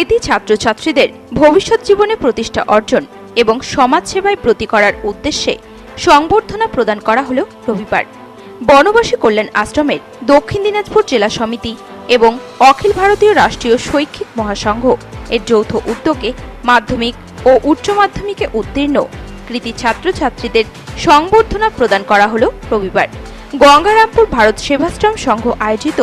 কৃতী ছাত্রছাত্রীদের ভবিষ্যৎ জীবনে প্রতিষ্ঠা অর্জন এবং সমাজসেবায় ব্রতী করার উদ্দেশ্যে সংবর্ধনা প্রদান করা হলো রবিবার। বনবাসী কল্যাণ আশ্রমের দক্ষিণ দিনাজপুর জেলা সমিতি এবং অখিল ভারতীয় রাষ্ট্রীয় শৈক্ষিক মহাসংঘ এর যৌথ উদ্যোগে মাধ্যমিক ও উচ্চ মাধ্যমিকে উত্তীর্ণ কৃতী ছাত্রছাত্রীদের সংবর্ধনা প্রদান করা হলো রবিবার। গঙ্গারামপুর ভারত সেবাশ্রম সংঘ আয়োজিত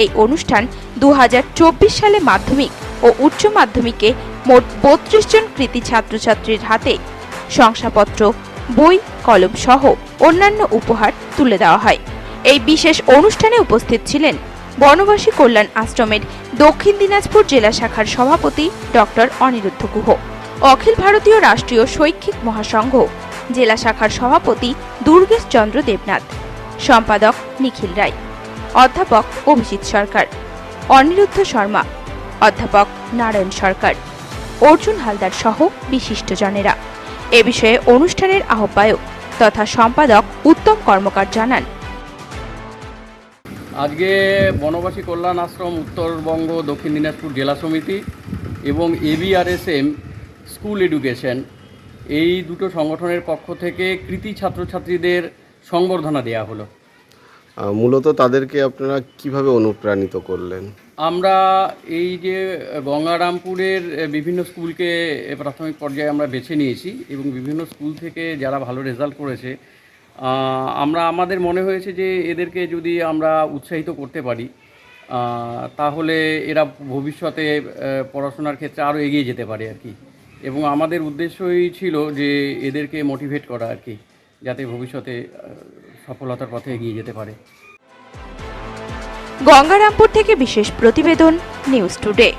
এই অনুষ্ঠান 2024 সালে মাধ্যমিক ও উচ্চ মাধ্যমিকে মোট 32 জন কৃতী ছাত্রছাত্রীর হাতে শংসাপত্র, বই, কলম সহ অন্যান্য উপহার তুলে দেওয়া হয়। এই বিশেষ অনুষ্ঠানে উপস্থিত ছিলেন বনবাসী কল্যাণ আশ্রমের দক্ষিণ দিনাজপুর জেলা শাখার সভাপতি ডক্টর অনিরুদ্ধ গুহ, অখিল ভারতীয় রাষ্ট্রীয় শৈক্ষিক মহাসংঘ জেলা শাখার সভাপতি দুর্গেশ চন্দ্র দেবনাথ, সম্পাদক নিখিল রায়, অধ্যাপক অভিজিৎ সরকার, অনিরুদ্ধ শর্মা, অধ্যাপক নারায়ণ সরকার, অর্জুন হালদার সহ বিশিষ্টজনেরা। এ বিষয়ে অনুষ্ঠানের আহ্বায়ক তথা সম্পাদক উত্তম কর্মকার জানান, আজকে বনবাসী কল্যাণ আশ্রম উত্তরবঙ্গ দক্ষিণ দিনাজপুর জেলা সমিতি এবং ABRSM স্কুল এডুকেশন এই দুটো সংগঠনের পক্ষ থেকে কৃতী ছাত্রছাত্রীদের সংবর্ধনা দেওয়া হলো। মূলত তাদেরকে আপনারা কিভাবে অনুপ্রাণিত করলেন? আমরা এই যে গঙ্গারামপুরের বিভিন্ন স্কুলকে প্রাথমিক পর্যায়ে আমরা বেছে নিয়েছি এবং বিভিন্ন স্কুল থেকে যারা ভালো রেজাল্ট করেছে আমাদের মনে হয়েছে যে এদেরকে যদি আমরা উৎসাহিত করতে পারি তাহলে এরা ভবিষ্যতে পড়াশোনার ক্ষেত্রে আরও এগিয়ে যেতে পারে আর কি। এবং আমাদের উদ্দেশ্যই ছিল যে এদেরকে মোটিভেট করা আর কি, যাতে ভবিষ্যতে সফলতার পথে এগিয়ে যেতে পারে। গঙ্গারামপুর থেকে বিশেষ প্রতিবেদন, নিউজ টুডে।